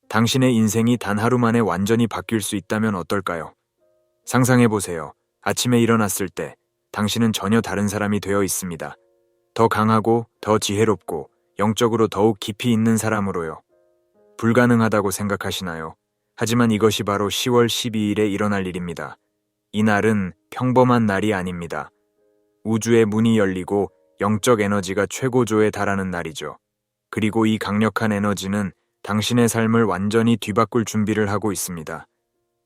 당신의 인생이 단 하루 만에 완전히 바뀔 수 있다면 어떨까요? 상상해보세요. 아침에 일어났을 때 당신은 전혀 다른 사람이 되어 있습니다. 더 강하고 더 지혜롭고 영적으로 더욱 깊이 있는 사람으로요. 불가능하다고 생각하시나요? 하지만 이것이 바로 10월 12일에 일어날 일입니다. 이 날은 평범한 날이 아닙니다. 우주의 문이 열리고 영적 에너지가 최고조에 달하는 날이죠. 그리고 이 강력한 에너지는 당신의 삶을 완전히 뒤바꿀 준비를 하고 있습니다.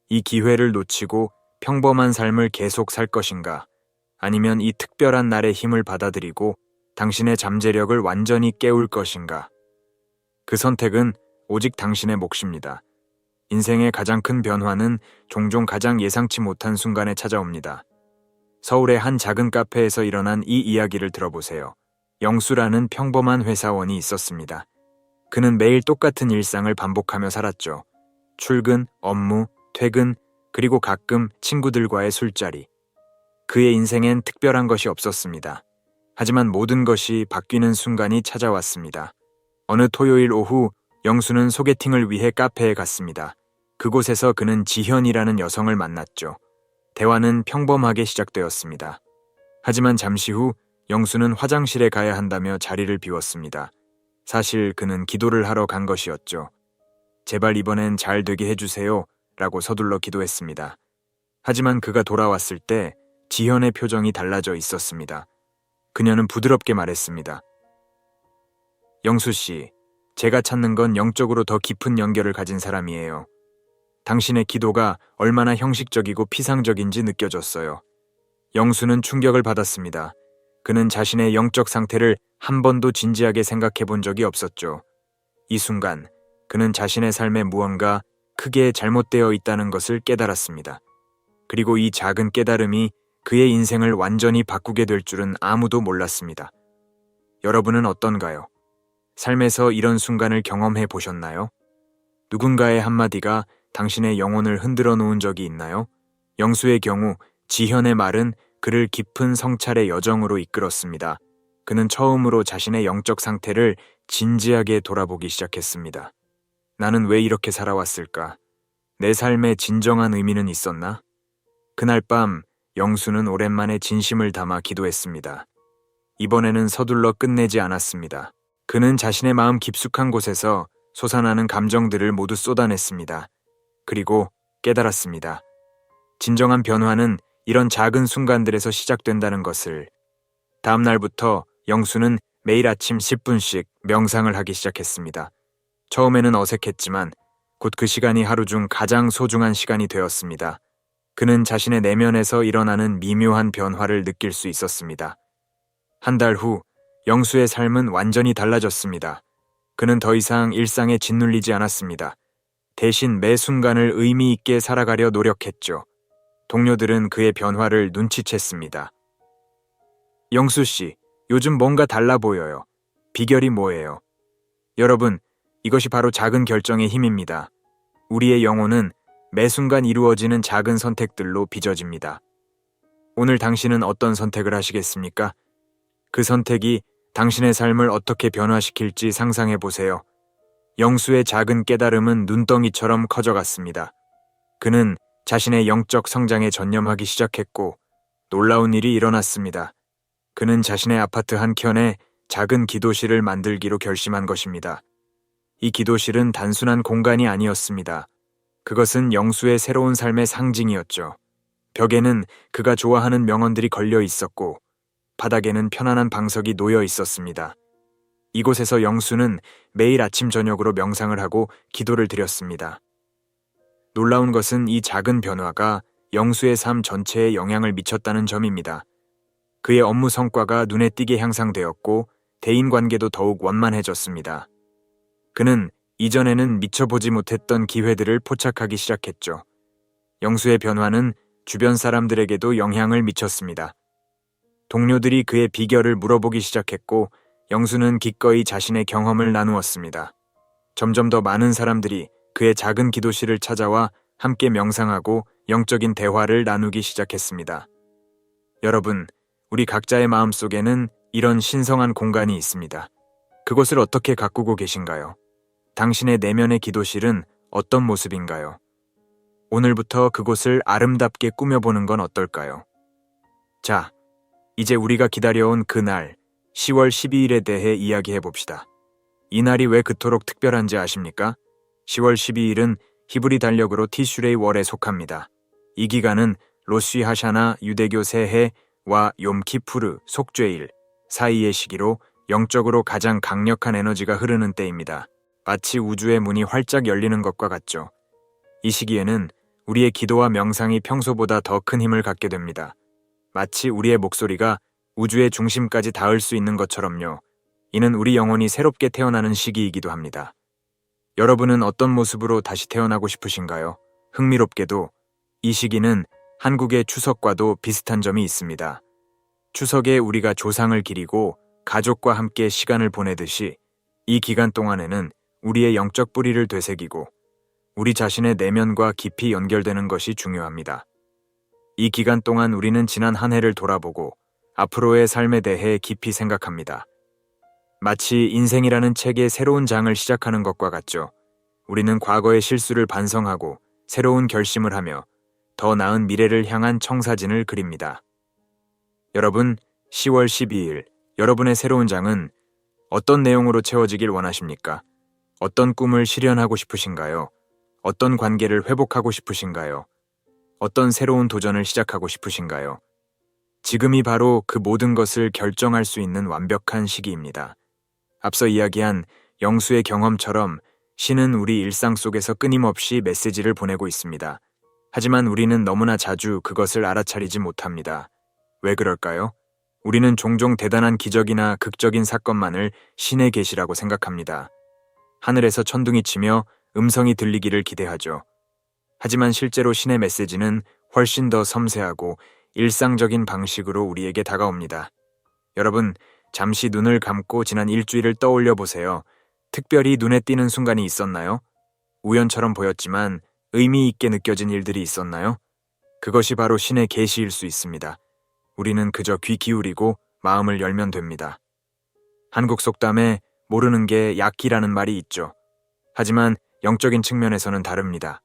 이 기회를 놓치고 평범한 삶을 계속 살 것인가? 아니면 이 특별한 날의 힘을 받아들이고 당신의 잠재력을 완전히 깨울 것인가? 그 선택은 오직 당신의 몫입니다. 인생의 가장 큰 변화는 종종 가장 예상치 못한 순간에 찾아옵니다. 서울의 한 작은 카페에서 일어난 이 이야기를 들어보세요. 영수라는 평범한 회사원이 있었습니다. 그는 매일 똑같은 일상을 반복하며 살았죠. 출근, 업무, 퇴근, 그리고 가끔 친구들과의 술자리. 그의 인생엔 특별한 것이 없었습니다. 하지만 모든 것이 바뀌는 순간이 찾아왔습니다. 어느 토요일 오후, 영수는 소개팅을 위해 카페에 갔습니다. 그곳에서 그는 지현이라는 여성을 만났죠. 대화는 평범하게 시작되었습니다. 하지만 잠시 후 영수는 화장실에 가야 한다며 자리를 비웠습니다. 사실 그는 기도를 하러 간 것이었죠. 제발 이번엔 잘 되게 해주세요 라고 서둘러 기도했습니다. 하지만 그가 돌아왔을 때 지현의 표정이 달라져 있었습니다. 그녀는 부드럽게 말했습니다. 영수 씨, 제가 찾는 건 영적으로 더 깊은 연결을 가진 사람이에요. 당신의 기도가 얼마나 형식적이고 피상적인지 느껴졌어요. 영수는 충격을 받았습니다. 그는 자신의 영적 상태를 한 번도 진지하게 생각해 본 적이 없었죠. 이 순간 그는 자신의 삶에 무언가 크게 잘못되어 있다는 것을 깨달았습니다. 그리고 이 작은 깨달음이 그의 인생을 완전히 바꾸게 될 줄은 아무도 몰랐습니다. 여러분은 어떤가요? 삶에서 이런 순간을 경험해 보셨나요? 누군가의 한마디가 당신의 영혼을 흔들어 놓은 적이 있나요? 영수의 경우 지현의 말은 그를 깊은 성찰의 여정으로 이끌었습니다. 그는 처음으로 자신의 영적 상태를 진지하게 돌아보기 시작했습니다. 나는 왜 이렇게 살아왔을까? 내 삶에 진정한 의미는 있었나? 그날 밤 영수는 오랜만에 진심을 담아 기도했습니다. 이번에는 서둘러 끝내지 않았습니다. 그는 자신의 마음 깊숙한 곳에서 솟아나는 감정들을 모두 쏟아냈습니다. 그리고 깨달았습니다. 진정한 변화는 이런 작은 순간들에서 시작된다는 것을. 다음 날부터 영수는 매일 아침 10분씩 명상을 하기 시작했습니다. 처음에는 어색했지만 곧 그 시간이 하루 중 가장 소중한 시간이 되었습니다. 그는 자신의 내면에서 일어나는 미묘한 변화를 느낄 수 있었습니다. 한 달 후, 영수의 삶은 완전히 달라졌습니다. 그는 더 이상 일상에 짓눌리지 않았습니다. 대신 매 순간을 의미 있게 살아가려 노력했죠. 동료들은 그의 변화를 눈치챘습니다. 영수 씨, 요즘 뭔가 달라 보여요. 비결이 뭐예요? 여러분, 이것이 바로 작은 결정의 힘입니다. 우리의 영혼은 매 순간 이루어지는 작은 선택들로 빚어집니다. 오늘 당신은 어떤 선택을 하시겠습니까? 그 선택이 당신의 삶을 어떻게 변화시킬지 상상해 보세요. 영수의 작은 깨달음은 눈덩이처럼 커져갔습니다. 그는 자신의 영적 성장에 전념하기 시작했고 놀라운 일이 일어났습니다. 그는 자신의 아파트 한켠에 작은 기도실을 만들기로 결심한 것입니다. 이 기도실은 단순한 공간이 아니었습니다. 그것은 영수의 새로운 삶의 상징이었죠. 벽에는 그가 좋아하는 명언들이 걸려 있었고 바닥에는 편안한 방석이 놓여 있었습니다. 이곳에서 영수는 매일 아침 저녁으로 명상을 하고 기도를 드렸습니다. 놀라운 것은 이 작은 변화가 영수의 삶 전체에 영향을 미쳤다는 점입니다. 그의 업무 성과가 눈에 띄게 향상되었고 대인관계도 더욱 원만해졌습니다. 그는 이전에는 미쳐보지 못했던 기회들을 포착하기 시작했죠. 영수의 변화는 주변 사람들에게도 영향을 미쳤습니다. 동료들이 그의 비결을 물어보기 시작했고 영수는 기꺼이 자신의 경험을 나누었습니다. 점점 더 많은 사람들이 그의 작은 기도실을 찾아와 함께 명상하고 영적인 대화를 나누기 시작했습니다. 여러분, 우리 각자의 마음속에는 이런 신성한 공간이 있습니다. 그곳을 어떻게 가꾸고 계신가요? 당신의 내면의 기도실은 어떤 모습인가요? 오늘부터 그곳을 아름답게 꾸며보는 건 어떨까요? 자, 이제 우리가 기다려온 그날, 10월 12일에 대해 이야기해 봅시다. 이 날이 왜 그토록 특별한지 아십니까? 10월 12일은 히브리 달력으로 티슈레이 월에 속합니다. 이 기간은 로쉬 하샤나 유대교 새해와 욤키푸르 속죄일 사이의 시기로 영적으로 가장 강력한 에너지가 흐르는 때입니다. 마치 우주의 문이 활짝 열리는 것과 같죠. 이 시기에는 우리의 기도와 명상이 평소보다 더 큰 힘을 갖게 됩니다. 마치 우리의 목소리가 우주의 중심까지 닿을 수 있는 것처럼요. 이는 우리 영혼이 새롭게 태어나는 시기이기도 합니다. 여러분은 어떤 모습으로 다시 태어나고 싶으신가요? 흥미롭게도 이 시기는 한국의 추석과도 비슷한 점이 있습니다. 추석에 우리가 조상을 기리고 가족과 함께 시간을 보내듯이 이 기간 동안에는 우리의 영적 뿌리를 되새기고 우리 자신의 내면과 깊이 연결되는 것이 중요합니다. 이 기간 동안 우리는 지난 한 해를 돌아보고 앞으로의 삶에 대해 깊이 생각합니다. 마치 인생이라는 책의 새로운 장을 시작하는 것과 같죠. 우리는 과거의 실수를 반성하고 새로운 결심을 하며 더 나은 미래를 향한 청사진을 그립니다. 여러분, 10월 12일, 여러분의 새로운 장은 어떤 내용으로 채워지길 원하십니까? 어떤 꿈을 실현하고 싶으신가요? 어떤 관계를 회복하고 싶으신가요? 어떤 새로운 도전을 시작하고 싶으신가요? 지금이 바로 그 모든 것을 결정할 수 있는 완벽한 시기입니다. 앞서 이야기한 영수의 경험처럼 신은 우리 일상 속에서 끊임없이 메시지를 보내고 있습니다. 하지만 우리는 너무나 자주 그것을 알아차리지 못합니다. 왜 그럴까요? 우리는 종종 대단한 기적이나 극적인 사건만을 신의 계시라고 생각합니다. 하늘에서 천둥이 치며 음성이 들리기를 기대하죠. 하지만 실제로 신의 메시지는 훨씬 더 섬세하고 일상적인 방식으로 우리에게 다가옵니다. 여러분, 잠시 눈을 감고 지난 일주일을 떠올려 보세요. 특별히 눈에 띄는 순간이 있었나요? 우연처럼 보였지만 의미 있게 느껴진 일들이 있었나요? 그것이 바로 신의 계시일 수 있습니다. 우리는 그저 귀 기울이고 마음을 열면 됩니다. 한국 속담에 모르는 게 약이라는 말이 있죠. 하지만 영적인 측면에서는 다릅니다.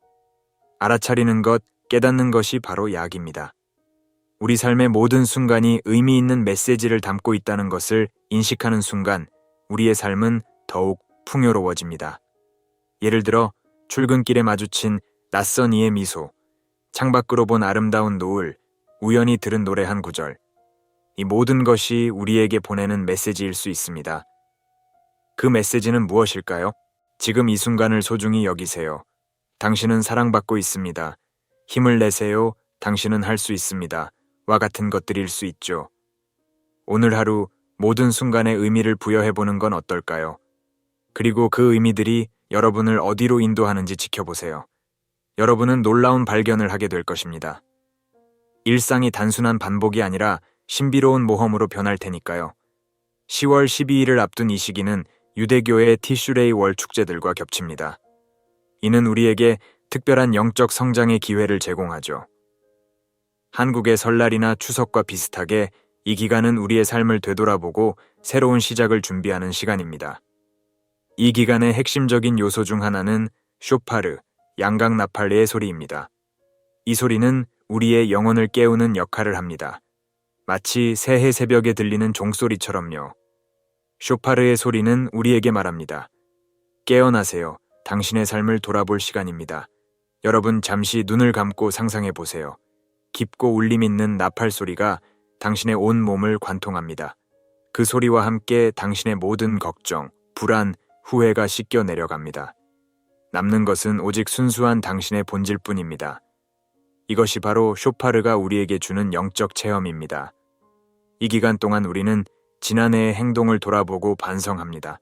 알아차리는 것, 깨닫는 것이 바로 약입니다. 우리 삶의 모든 순간이 의미 있는 메시지를 담고 있다는 것을 인식하는 순간 우리의 삶은 더욱 풍요로워집니다. 예를 들어 출근길에 마주친 낯선 이의 미소, 창밖으로 본 아름다운 노을, 우연히 들은 노래 한 구절. 이 모든 것이 우리에게 보내는 메시지일 수 있습니다. 그 메시지는 무엇일까요? 지금 이 순간을 소중히 여기세요. 당신은 사랑받고 있습니다. 힘을 내세요. 당신은 할 수 있습니다. 와 같은 것들일 수 있죠. 오늘 하루 모든 순간에 의미를 부여해보는 건 어떨까요? 그리고 그 의미들이 여러분을 어디로 인도하는지 지켜보세요. 여러분은 놀라운 발견을 하게 될 것입니다. 일상이 단순한 반복이 아니라 신비로운 모험으로 변할 테니까요. 10월 12일을 앞둔 이 시기는 유대교의 티슈레이 월 축제들과 겹칩니다. 이는 우리에게 특별한 영적 성장의 기회를 제공하죠. 한국의 설날이나 추석과 비슷하게 이 기간은 우리의 삶을 되돌아보고 새로운 시작을 준비하는 시간입니다. 이 기간의 핵심적인 요소 중 하나는 쇼파르, 양각 나팔레의 소리입니다. 이 소리는 우리의 영혼을 깨우는 역할을 합니다. 마치 새해 새벽에 들리는 종소리처럼요. 쇼파르의 소리는 우리에게 말합니다. 깨어나세요. 당신의 삶을 돌아볼 시간입니다. 여러분 잠시 눈을 감고 상상해 보세요. 깊고 울림 있는 나팔 소리가 당신의 온 몸을 관통합니다. 그 소리와 함께 당신의 모든 걱정, 불안, 후회가 씻겨 내려갑니다. 남는 것은 오직 순수한 당신의 본질 뿐입니다. 이것이 바로 쇼파르가 우리에게 주는 영적 체험입니다. 이 기간 동안 우리는 지난해의 행동을 돌아보고 반성합니다.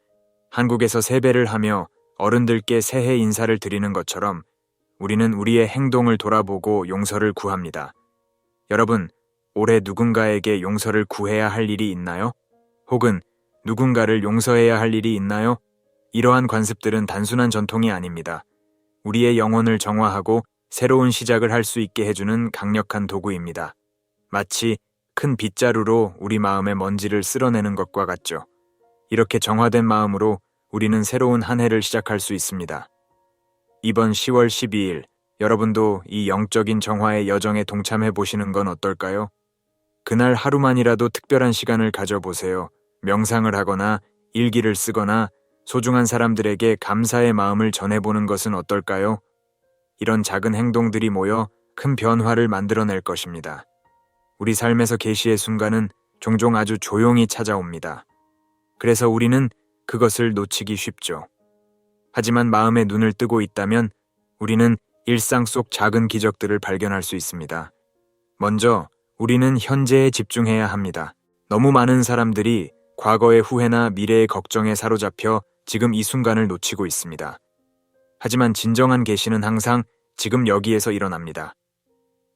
한국에서 세배를 하며 어른들께 새해 인사를 드리는 것처럼 우리는 우리의 행동을 돌아보고 용서를 구합니다. 여러분, 올해 누군가에게 용서를 구해야 할 일이 있나요? 혹은 누군가를 용서해야 할 일이 있나요? 이러한 관습들은 단순한 전통이 아닙니다. 우리의 영혼을 정화하고 새로운 시작을 할 수 있게 해주는 강력한 도구입니다. 마치 큰 빗자루로 우리 마음의 먼지를 쓸어내는 것과 같죠. 이렇게 정화된 마음으로 우리는 새로운 한 해를 시작할 수 있습니다. 이번 10월 12일 여러분도 이 영적인 정화의 여정에 동참해 보시는 건 어떨까요? 그날 하루만이라도 특별한 시간을 가져보세요. 명상을 하거나 일기를 쓰거나 소중한 사람들에게 감사의 마음을 전해보는 것은 어떨까요? 이런 작은 행동들이 모여 큰 변화를 만들어낼 것입니다. 우리 삶에서 계시의 순간은 종종 아주 조용히 찾아옵니다. 그래서 우리는 그것을 놓치기 쉽죠. 하지만 마음의 눈을 뜨고 있다면 우리는 일상 속 작은 기적들을 발견할 수 있습니다. 먼저 우리는 현재에 집중해야 합니다. 너무 많은 사람들이 과거의 후회나 미래의 걱정에 사로잡혀 지금 이 순간을 놓치고 있습니다. 하지만 진정한 계시는 항상 지금 여기에서 일어납니다.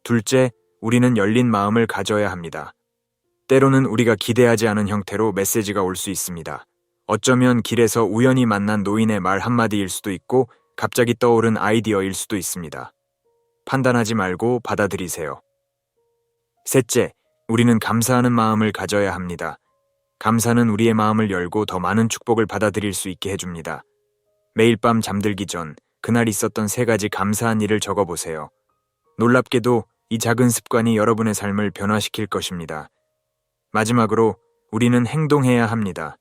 둘째, 우리는 열린 마음을 가져야 합니다. 때로는 우리가 기대하지 않은 형태로 메시지가 올 수 있습니다. 어쩌면 길에서 우연히 만난 노인의 말 한마디일 수도 있고 갑자기 떠오른 아이디어일 수도 있습니다. 판단하지 말고 받아들이세요. 셋째, 우리는 감사하는 마음을 가져야 합니다. 감사는 우리의 마음을 열고 더 많은 축복을 받아들일 수 있게 해줍니다. 매일 밤 잠들기 전 그날 있었던 3가지 감사한 일을 적어보세요. 놀랍게도 이 작은 습관이 여러분의 삶을 변화시킬 것입니다. 마지막으로 우리는 행동해야 합니다.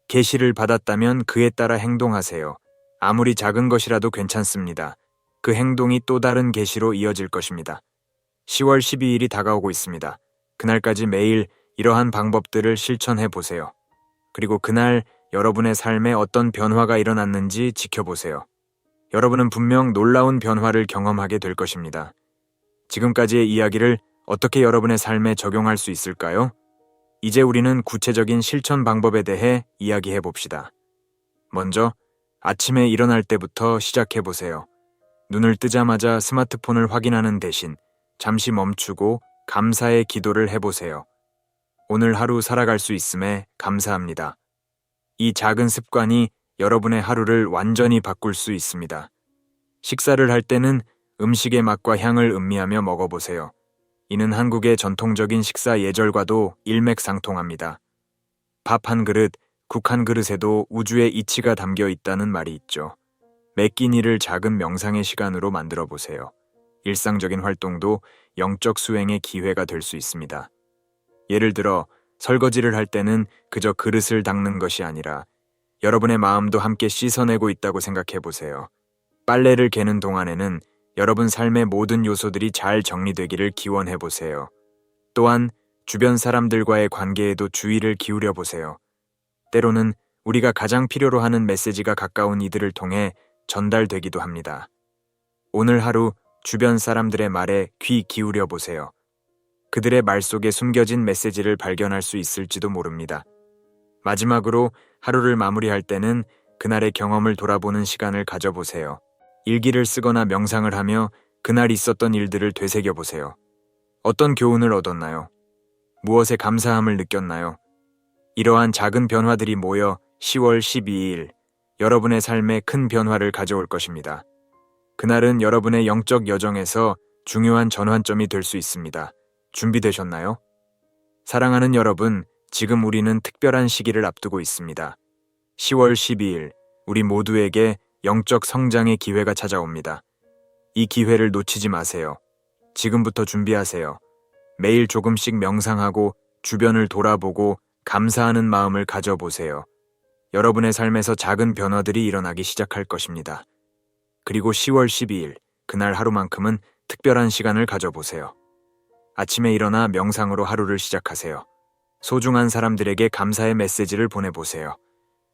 계시를 받았다면 그에 따라 행동하세요. 아무리 작은 것이라도 괜찮습니다. 그 행동이 또 다른 계시로 이어질 것입니다. 10월 12일이 다가오고 있습니다. 그날까지 매일 이러한 방법들을 실천해 보세요. 그리고 그날 여러분의 삶에 어떤 변화가 일어났는지 지켜보세요. 여러분은 분명 놀라운 변화를 경험하게 될 것입니다. 지금까지의 이야기를 어떻게 여러분의 삶에 적용할 수 있을까요? 이제 우리는 구체적인 실천 방법에 대해 이야기해 봅시다. 먼저 아침에 일어날 때부터 시작해 보세요. 눈을 뜨자마자 스마트폰을 확인하는 대신 잠시 멈추고 감사의 기도를 해보세요. 오늘 하루 살아갈 수 있음에 감사합니다. 이 작은 습관이 여러분의 하루를 완전히 바꿀 수 있습니다. 식사를 할 때는 음식의 맛과 향을 음미하며 먹어보세요. 이는 한국의 전통적인 식사 예절과도 일맥상통합니다. 밥 한 그릇, 국 한 그릇에도 우주의 이치가 담겨 있다는 말이 있죠. 매 끼니를 작은 명상의 시간으로 만들어 보세요. 일상적인 활동도 영적 수행의 기회가 될 수 있습니다. 예를 들어 설거지를 할 때는 그저 그릇을 닦는 것이 아니라 여러분의 마음도 함께 씻어내고 있다고 생각해 보세요. 빨래를 개는 동안에는 여러분 삶의 모든 요소들이 잘 정리되기를 기원해 보세요. 또한 주변 사람들과의 관계에도 주의를 기울여 보세요. 때로는 우리가 가장 필요로 하는 메시지가 가까운 이들을 통해 전달되기도 합니다. 오늘 하루 주변 사람들의 말에 귀 기울여 보세요. 그들의 말 속에 숨겨진 메시지를 발견할 수 있을지도 모릅니다. 마지막으로 하루를 마무리할 때는 그날의 경험을 돌아보는 시간을 가져보세요. 일기를 쓰거나 명상을 하며 그날 있었던 일들을 되새겨보세요. 어떤 교훈을 얻었나요? 무엇에 감사함을 느꼈나요? 이러한 작은 변화들이 모여 10월 12일 여러분의 삶에 큰 변화를 가져올 것입니다. 그날은 여러분의 영적 여정에서 중요한 전환점이 될 수 있습니다. 준비되셨나요? 사랑하는 여러분, 지금 우리는 특별한 시기를 앞두고 있습니다. 10월 12일, 우리 모두에게 영적 성장의 기회가 찾아옵니다. 이 기회를 놓치지 마세요. 지금부터 준비하세요. 매일 조금씩 명상하고 주변을 돌아보고 감사하는 마음을 가져보세요. 여러분의 삶에서 작은 변화들이 일어나기 시작할 것입니다. 그리고 10월 12일, 그날 하루만큼은 특별한 시간을 가져보세요. 아침에 일어나 명상으로 하루를 시작하세요. 소중한 사람들에게 감사의 메시지를 보내보세요.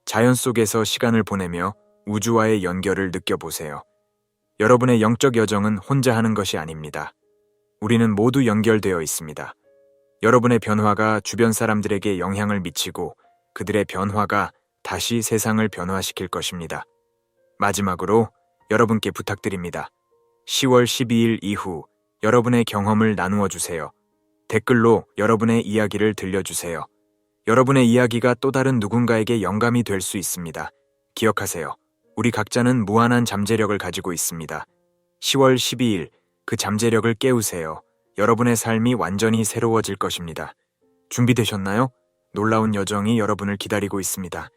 자연 속에서 시간을 보내며 우주와의 연결을 느껴보세요. 여러분의 영적 여정은 혼자 하는 것이 아닙니다. 우리는 모두 연결되어 있습니다. 여러분의 변화가 주변 사람들에게 영향을 미치고 그들의 변화가 다시 세상을 변화시킬 것입니다. 마지막으로 여러분께 부탁드립니다. 10월 12일 이후 여러분의 경험을 나누어 주세요. 댓글로 여러분의 이야기를 들려주세요. 여러분의 이야기가 또 다른 누군가에게 영감이 될 수 있습니다. 기억하세요. 우리 각자는 무한한 잠재력을 가지고 있습니다. 10월 12일 그 잠재력을 깨우세요. 여러분의 삶이 완전히 새로워질 것입니다. 준비되셨나요? 놀라운 여정이 여러분을 기다리고 있습니다.